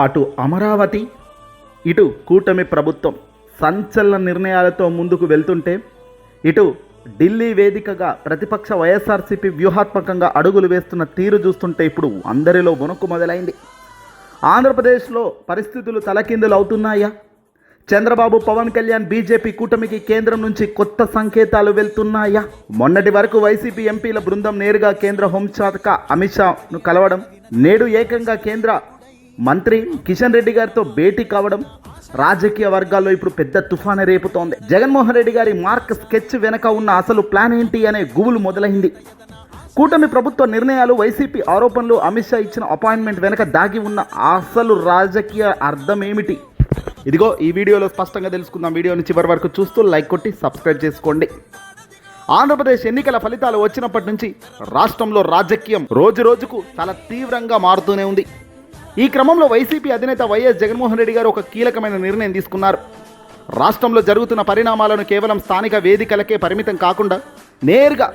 అటు అమరావతి ఇటు కూటమి ప్రభుత్వం సంచలన నిర్ణయాలతో ముందుకు వెళ్తుంటే, ఇటు ఢిల్లీ వేదికగా ప్రతిపక్ష వైఎస్ఆర్సీపీ వ్యూహాత్మకంగా అడుగులు వేస్తున్న తీరు చూస్తుంటే ఇప్పుడు అందరిలో వణుకు మొదలైంది. ఆంధ్రప్రదేశ్లో పరిస్థితులు తలకిందులు అవుతున్నాయా? చంద్రబాబు, పవన్ కళ్యాణ్, బీజేపీ కూటమికి కేంద్రం నుంచి కొత్త సంకేతాలు వెళ్తున్నాయా? మొన్నటి వరకు వైసీపీ ఎంపీల బృందం నేరుగా కేంద్ర హోంశాఖ అమిత్ షాను కలవడం, నేడు ఏకంగా కేంద్ర మంత్రి కిషన్ రెడ్డి గారితో భేటీ కావడం రాజకీయ వర్గాల్లో ఇప్పుడు పెద్ద తుఫాను రేపుతోంది. జగన్మోహన్ రెడ్డి గారి మార్క్ స్కెచ్ వెనక ఉన్న అసలు ప్లాన్ ఏంటి అనే గుబులు మొదలైంది. కూటమి ప్రభుత్వ నిర్ణయాలు, వైసీపీ ఆరోపణలు, అమిత్ షా ఇచ్చిన అపాయింట్మెంట్ వెనక దాగి ఉన్న అసలు రాజకీయ అర్థం ఏమిటి? ఇదిగో ఈ వీడియోలో స్పష్టంగా తెలుసుకుందాం. వీడియోని చివరి వరకు చూస్తూ లైక్ కొట్టి సబ్స్క్రైబ్ చేసుకోండి. ఆంధ్రప్రదేశ్ ఎన్నికల ఫలితాలు వచ్చినప్పటి నుంచి రాష్ట్రంలో రాజకీయం రోజు రోజుకు చాలా తీవ్రంగా మారుతూనే ఉంది. ఈ క్రమంలో వైసీపీ అధినేత వైఎస్ జగన్మోహన్ రెడ్డి గారు ఒక కీలకమైన నిర్ణయం తీసుకున్నారు. రాష్ట్రంలో జరుగుతున్న పరిణామాలను కేవలం స్థానిక వేదికలకే పరిమితం కాకుండా నేరుగా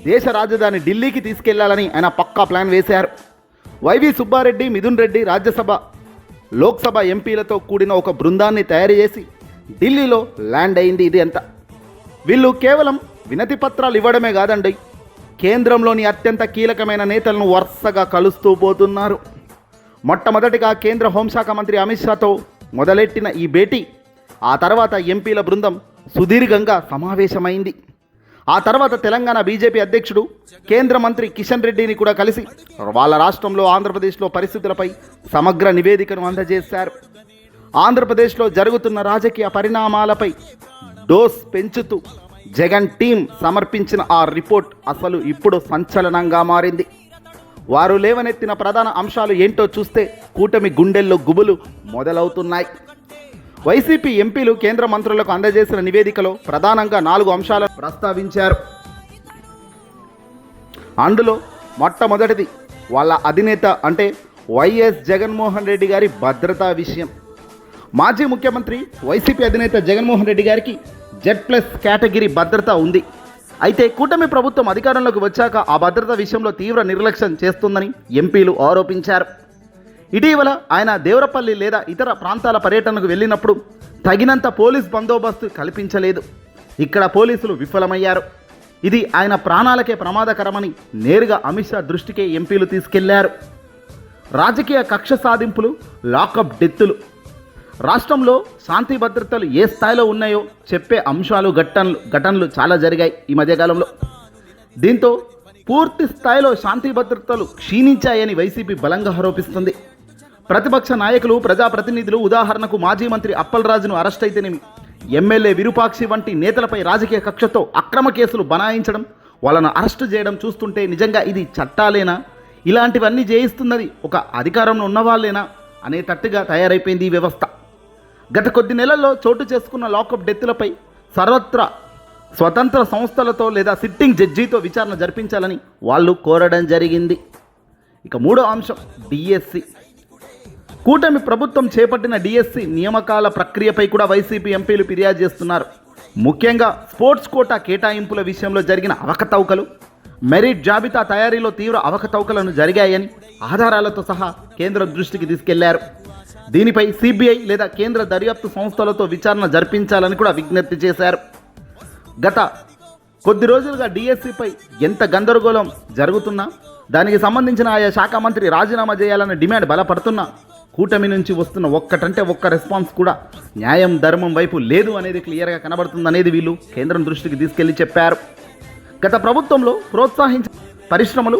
దేశ రాజధాని ఢిల్లీకి తీసుకెళ్లాలని ఆయన పక్కా ప్లాన్ వేశారు. వైవి సుబ్బారెడ్డి, మిథున్ రెడ్డి రాజ్యసభ, లోక్సభ ఎంపీలతో కూడిన ఒక బృందాన్ని తయారు చేసి ఢిల్లీలో ల్యాండ్ అయింది. ఇది ఎంత వీళ్ళు కేవలం వినతి పత్రాలు ఇవ్వడమే కాదండి, కేంద్రంలోని అత్యంత కీలకమైన నేతలను వరుసగా కలుస్తూ పోతున్నారు. మొట్టమొదటిగా కేంద్ర హోంశాఖ మంత్రి అమిత్ షాతో మొదలెట్టిన ఈ భేటీ ఆ తర్వాత ఎంపీల బృందం సుదీర్ఘంగా సమావేశమైంది. ఆ తర్వాత తెలంగాణ బీజేపీ అధ్యక్షుడు కేంద్ర మంత్రి కిషన్ రెడ్డిని కూడా కలిసి వాళ్ళ రాష్ట్రంలో ఆంధ్రప్రదేశ్లో పరిస్థితులపై సమగ్ర నివేదికను అందజేశారు. ఆంధ్రప్రదేశ్లో జరుగుతున్న రాజకీయ పరిణామాలపై డోస్ పెంచుతూ జగన్ టీం సమర్పించిన ఆ రిపోర్ట్ అసలు ఇప్పుడు సంచలనంగా మారింది. వారు లేవనెత్తిన ప్రధాన అంశాలు ఏంటో చూస్తే కూటమి గుండెల్లో గుబులు మొదలవుతున్నాయి. వైసీపీ ఎంపీలు కేంద్ర మంత్రులకు అందజేసిన నివేదికలో ప్రధానంగా 4 అంశాలను ప్రస్తావించారు. అందులో మొట్టమొదటిది వాళ్ళ అధినేత అంటే వైఎస్ జగన్మోహన్ రెడ్డి గారి భద్రతా విషయం. మాజీ ముఖ్యమంత్రి వైసీపీ అధినేత జగన్మోహన్ రెడ్డి గారికి Z+ కేటగిరీ భద్రత ఉంది. అయితే కూటమి ప్రభుత్వం అధికారంలోకి వచ్చాక ఆ భద్రత విషయంలో తీవ్ర నిర్లక్ష్యం చేస్తుందని ఎంపీలు ఆరోపించారు. ఇటీవల ఆయన దేవరపల్లి లేదా ఇతర ప్రాంతాల పర్యటనకు వెళ్ళినప్పుడు తగినంత పోలీస్ బందోబస్తు కల్పించలేదు. ఇక్కడ పోలీసులు విఫలమయ్యారు. ఇది ఆయన ప్రాణాలకే ప్రమాదకరమని నేరుగా అమిత్ షా దృష్టికే ఎంపీలు తీసుకెళ్లారు. రాజకీయ కక్ష సాధింపులు, లాకప్ డెత్తులు, రాష్ట్రంలో శాంతి భద్రతలు ఏ స్థాయిలో ఉన్నాయో చెప్పే అంశాలు, ఘటనలు చాలా జరిగాయి ఈ మధ్యకాలంలో. దీంతో పూర్తి స్థాయిలో శాంతి భద్రతలు క్షీణించాయని వైసీపీ బలంగా ఆరోపిస్తుంది. ప్రతిపక్ష నాయకులు, ప్రజాప్రతినిధులు, ఉదాహరణకు మాజీ మంత్రి అప్పలరాజును అరెస్ట్ అయితేనేమి, ఎమ్మెల్యే విరూపాక్షి వంటి నేతలపై రాజకీయ కక్షతో అక్రమ కేసులు బనాయించడం, వాళ్ళను అరెస్టు చేయడం చూస్తుంటే నిజంగా ఇది చట్టాలేనా, ఇలాంటివన్నీ చేయిస్తున్నది ఒక అధికారంలో ఉన్నవాళ్ళేనా అనేటట్టుగా తయారైపోయింది ఈ వ్యవస్థ. గత కొద్ది నెలల్లో చోటు చేసుకున్న లాకప్ డెత్తులపై సర్వత్రా స్వతంత్ర సంస్థలతో లేదా సిట్టింగ్ జడ్జితో విచారణ జరిపించాలని వాళ్ళు కోరడం జరిగింది. ఇక మూడో అంశం డిఎస్సి. కూటమి ప్రభుత్వం చేపట్టిన డిఎస్సి నియామకాల ప్రక్రియపై కూడా వైసీపీ ఎంపీలు ఫిర్యాదు చేస్తున్నారు. ముఖ్యంగా స్పోర్ట్స్ కోటా కేటాయింపుల విషయంలో జరిగిన అవకతవకలు, మెరిట్ జాబితా తయారీలో తీవ్ర అవకతవకలను జరిగాయని ఆధారాలతో సహా కేంద్రం దృష్టికి తీసుకెళ్లారు. దీనిపై సిబిఐ లేదా కేంద్ర దర్యాప్తు సంస్థలతో విచారణ జరిపించాలని కూడా విజ్ఞప్తి చేశారు. గత కొద్ది రోజులుగా డిఎస్సిపై ఎంత గందరగోళం జరుగుతున్నా, దానికి సంబంధించిన ఆయా శాఖ మంత్రి రాజీనామా చేయాలన్న డిమాండ్ బలపడుతున్నా కూటమి నుంచి వస్తున్న ఒక్కటంటే ఒక్క రెస్పాన్స్ కూడా న్యాయం, ధర్మం వైపు లేదు అనేది క్లియర్గా కనబడుతుందనేది వీళ్ళు కేంద్రం దృష్టికి తీసుకెళ్లి చెప్పారు. గత ప్రభుత్వంలో ప్రోత్సహించిన పరిశ్రమలు,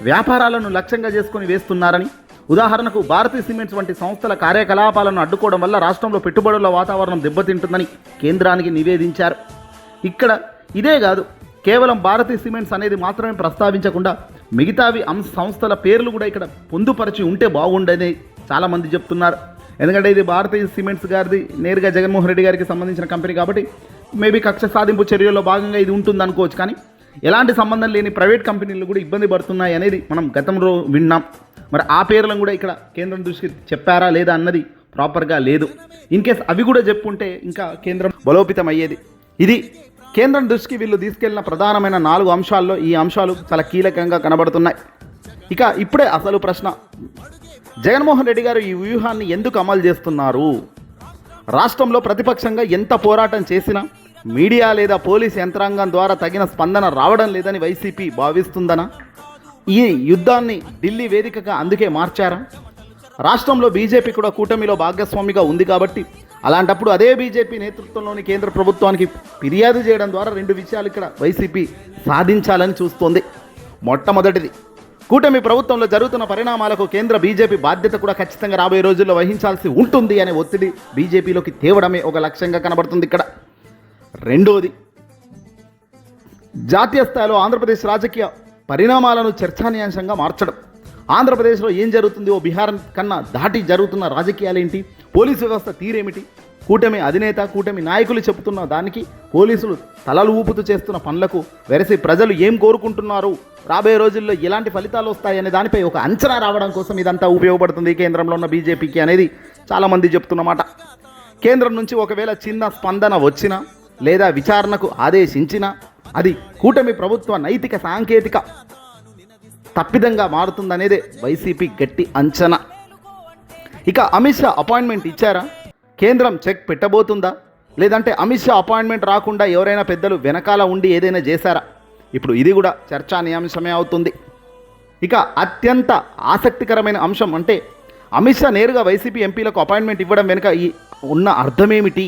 వ్యాపారాలను లక్ష్యంగా చేసుకుని వేస్తున్నారని, ఉదాహరణకు భారతీయ సిమెంట్స్ వంటి సంస్థల కార్యకలాపాలను అడ్డుకోవడం వల్ల రాష్ట్రంలో పెట్టుబడుల వాతావరణం దెబ్బతింటుందని కేంద్రానికి నివేదించారు. ఇక్కడ ఇదే కాదు, కేవలం భారతీయ సిమెంట్స్ అనేది మాత్రమే ప్రస్తావించకుండా మిగతావి సంస్థల పేర్లు కూడా ఇక్కడ పొందుపరిచి ఉంటే బాగుండేది చాలామంది చెప్తున్నారు. ఎందుకంటే ఇది భారతీయ సిమెంట్స్ గారిది నేరుగా జగన్మోహన్ రెడ్డి గారికి సంబంధించిన కంపెనీ కాబట్టి మేబీ కక్ష సాధింపు చర్యల్లో భాగంగా ఇది ఉంటుంది అనుకోవచ్చు. కానీ ఎలాంటి సంబంధం లేని ప్రైవేట్ కంపెనీలు కూడా ఇబ్బంది పడుతున్నాయి అనేది మనం గతంలో విన్నాం. మరి ఆ పేర్లను కూడా ఇక్కడ కేంద్రం దృష్టికి చెప్పారా లేదా అన్నది ప్రాపర్గా లేదు. ఇన్ కేస్ అవి కూడా చెప్పుంటే ఇంకా కేంద్రం బలోపేతం అయ్యేది. ఇది కేంద్రం దృష్టికి వీళ్ళు తీసుకెళ్లిన ప్రధానమైన 4 అంశాల్లో ఈ అంశాలు చాలా కీలకంగా కనబడుతున్నాయి. ఇక ఇప్పుడే అసలు ప్రశ్న, జగన్మోహన్ రెడ్డి గారు ఈ వ్యూహాన్ని ఎందుకు అమలు చేస్తున్నారు? రాష్ట్రంలో ప్రతిపక్షంగా ఎంత పోరాటం చేసినా మీడియా లేదా పోలీస్ యంత్రాంగం ద్వారా తగిన స్పందన రావడం లేదని వైసీపీ భావిస్తుందనా? ఈ యుద్ధాన్ని ఢిల్లీ వేదికగా అందుకే మార్చారా? రాష్ట్రంలో బీజేపీ కూడా కూటమిలో భాగస్వామిగా ఉంది కాబట్టి అలాంటప్పుడు అదే బీజేపీ నేతృత్వంలోని కేంద్ర ప్రభుత్వానికి ఫిర్యాదు చేయడం ద్వారా రెండు విషయాలు ఇక్కడ వైసీపీ సాధించాలని చూస్తోంది. మొట్టమొదటిది, కూటమి ప్రభుత్వంలో జరుగుతున్న పరిణామాలకు కేంద్ర బీజేపీ బాధ్యత కూడా ఖచ్చితంగా రాబోయే రోజుల్లో వహించాల్సి ఉంటుంది అనే ఒత్తిడి బీజేపీలోకి తేవడమే ఒక లక్ష్యంగా కనబడుతుంది ఇక్కడ. రెండోది, జాతీయ స్థాయిలో ఆంధ్రప్రదేశ్ రాజకీయ పరిణామాలను చర్చానీయాంశంగా మార్చడం. ఆంధ్రప్రదేశ్లో ఏం జరుగుతుంది, ఓ బీహార్ కన్నా దాటి జరుగుతున్న రాజకీయాలేంటి, పోలీసు వ్యవస్థ తీరేమిటి, కూటమి అధినేత కూటమి నాయకులు చెబుతున్న దానికి పోలీసులు తలలు ఊపుతూ చేస్తున్న పనులకు వెరసి ప్రజలు ఏం కోరుకుంటున్నారు, రాబోయే రోజుల్లో ఎలాంటి ఫలితాలు వస్తాయనే దానిపై ఒక అంచనా రావడం కోసం ఇదంతా ఉపయోగపడుతుంది కేంద్రంలో ఉన్న బీజేపీకి అనేది చాలామంది చెప్తున్నమాట. కేంద్రం నుంచి ఒకవేళ చిన్న స్పందన వచ్చినా లేదా విచారణకు ఆదేశించినా అది కూటమి ప్రభుత్వ నైతిక సాంకేతిక తప్పిదంగా మారుతుందనేదే వైసీపీ గట్టి అంచనా. ఇక అమిత్ షా అపాయింట్మెంట్ ఇచ్చారా? కేంద్రం చెక్ పెట్టబోతుందా? లేదంటే అమిత్ షా అపాయింట్మెంట్ రాకుండా ఎవరైనా పెద్దలు వెనకాల ఉండి ఏదైనా చేశారా? ఇప్పుడు ఇది కూడా చర్చానీయాంశమే అవుతుంది. ఇక అత్యంత ఆసక్తికరమైన అంశం అంటే అమిత్ షా నేరుగా వైసీపీ ఎంపీలకు అపాయింట్మెంట్ ఇవ్వడం వెనుక ఈ ఉన్న అర్థమేమిటి?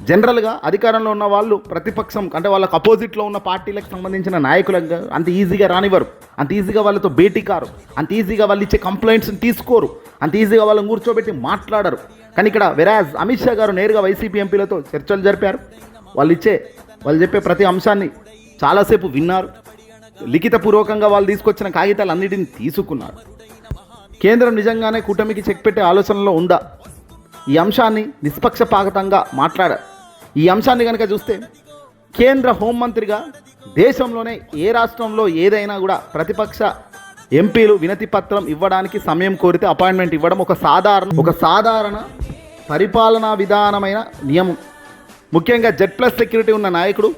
జనరల్గా అధికారంలో ఉన్న వాళ్ళు ప్రతిపక్షం అంటే వాళ్ళకు అపోజిట్లో ఉన్న పార్టీలకు సంబంధించిన నాయకులకు అంత ఈజీగా రానివ్వరు, అంత ఈజీగా వాళ్ళతో భేటీ కారు, అంత ఈజీగా వాళ్ళు ఇచ్చే కంప్లైంట్స్ని తీసుకోరు, అంత ఈజీగా వాళ్ళని కూర్చోబెట్టి మాట్లాడరు. కానీ ఇక్కడ వెరాజ్ అమిత్ షా గారు నేరుగా వైసీపీ ఎంపీలతో చర్చలు జరిపారు. వాళ్ళు చెప్పే ప్రతి అంశాన్ని చాలాసేపు విన్నారు. లిఖితపూర్వకంగా వాళ్ళు తీసుకొచ్చిన కాగితాలు అన్నిటిని తీసుకున్నారు. కేంద్రం నిజంగానే కూటమికి చెక్ పెట్టే ఆలోచనలో ఉందా? ఈ అంశాన్ని నిష్పక్షపాతంగా మాట్లాడారు. ఈ అంశాన్ని కనుక చూస్తే కేంద్ర హోంమంత్రిగా దేశంలోనే ఏ రాష్ట్రంలో ఏదైనా కూడా ప్రతిపక్ష ఎంపీలు వినతి పత్రం ఇవ్వడానికి సమయం కోరితే అపాయింట్మెంట్ ఇవ్వడం ఒక సాధారణ పరిపాలనా విధానమైన నియమం. ముఖ్యంగా Z+ సెక్యూరిటీ ఉన్న నాయకుడు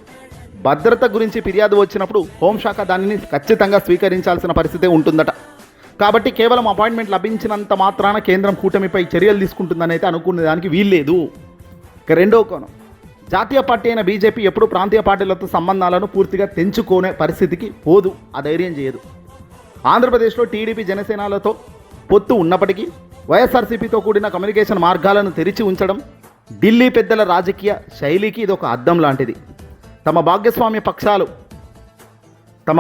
భద్రత గురించి ఫిర్యాదు వచ్చినప్పుడు హోంశాఖ దానిని ఖచ్చితంగా స్వీకరించాల్సిన పరిస్థితి ఉంటుందట. కాబట్టి కేవలం అపాయింట్మెంట్ లభించినంత మాత్రాన కేంద్రం కూటమిపై చర్యలు తీసుకుంటుందని అయితే అనుకునే దానికి వీల్లేదు. ఇక రెండో కోణం, జాతీయ పార్టీ అయిన బీజేపీ ఎప్పుడు ప్రాంతీయ పార్టీలతో సంబంధాలను పూర్తిగా తెంచుకునే పరిస్థితికి పోదు, ఆ ధైర్యం చేయదు. ఆంధ్రప్రదేశ్లో టీడీపీ జనసేనలతో పొత్తు ఉన్నప్పటికీ వైఎస్ఆర్సీపీతో కూడిన కమ్యూనికేషన్ మార్గాలను తెరిచి ఉంచడం ఢిల్లీ పెద్దల రాజకీయ శైలికి ఇది ఒక అద్దం లాంటిది. తమ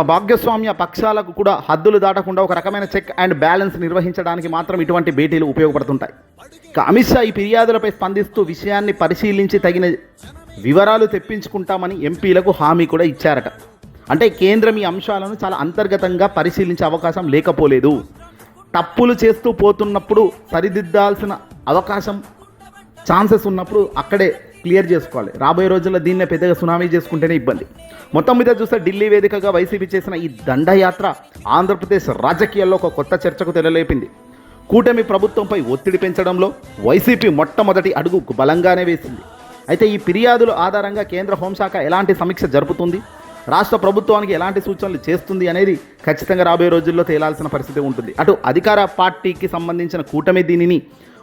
భాగస్వామ్య పక్షాలకు కూడా హద్దులు దాటకుండా ఒక రకమైన చెక్ అండ్ బ్యాలెన్స్ నిర్వహించడానికి మాత్రం ఇటువంటి భేటీలు ఉపయోగపడుతుంటాయి. ఇక అమిత్ షా ఈ ఫిర్యాదులపై స్పందిస్తూ విషయాన్ని పరిశీలించి తగిన వివరాలు తెప్పించుకుంటామని ఎంపీలకు హామీ కూడా ఇచ్చారట. అంటే కేంద్రం ఈ అంశాలను చాలా అంతర్గతంగా పరిశీలించే అవకాశం లేకపోలేదు. తప్పులు చేస్తూ పోతున్నప్పుడు సరిదిద్దాల్సిన అవకాశం ఛాన్సెస్ ఉన్నప్పుడు అక్కడే క్లియర్ చేసుకోవాలి. రాబోయే రోజుల్లో దీన్నే పెద్దగా సునామీ చేసుకుంటేనే ఇబ్బంది. మొత్తం మీద చూస్తే ఢిల్లీ వేదికగా వైసీపీ చేసిన ఈ దండయాత్ర ఆంధ్రప్రదేశ్ రాజకీయాల్లో ఒక కొత్త చర్చకు తెరలేపింది. కూటమి ప్రభుత్వంపై ఒత్తిడి పెంచడంలో వైసీపీ మొట్టమొదటి అడుగు బలంగానే వేసింది. అయితే ఈ ఫిర్యాదుల ఆధారంగా కేంద్ర హోంశాఖ ఎలాంటి సమీక్ష జరుపుతుంది, రాష్ట్ర ప్రభుత్వానికి ఎలాంటి సూచనలు చేస్తుంది అనేది ఖచ్చితంగా రాబోయే రోజుల్లో తేలాల్సిన పరిస్థితి ఉంటుంది. అటు అధికార పార్టీకి సంబంధించిన కూటమి దీనిని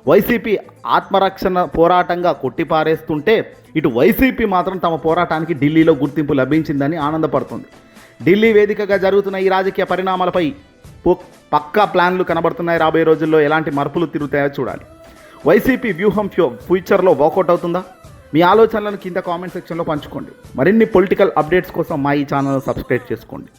వైసీపీ ఆత్మరక్షణ పోరాటంగా కొట్టిపారేస్తుంటే ఇటు వైసీపీ మాత్రం తమ పోరాటానికి ఢిల్లీలో గుర్తింపు లభించిందని ఆనందపడుతుంది. ఢిల్లీ వేదికగా జరుగుతున్న ఈ రాజకీయ పరిణామాలపై పక్కా ప్లాన్లు కనబడుతున్నాయి. రాబోయే రోజుల్లో ఎలాంటి మార్పులు తిరుగుతాయో చూడాలి. వైసీపీ వ్యూహం ఫ్యూచర్లో వర్కౌట్ అవుతుందా? మీ ఆలోచనలను కింద కామెంట్ సెక్షన్లో పంచుకోండి. మరిన్ని పొలిటికల్ అప్డేట్స్ కోసం మా ఈ ఛానల్ సబ్స్క్రైబ్ చేసుకోండి.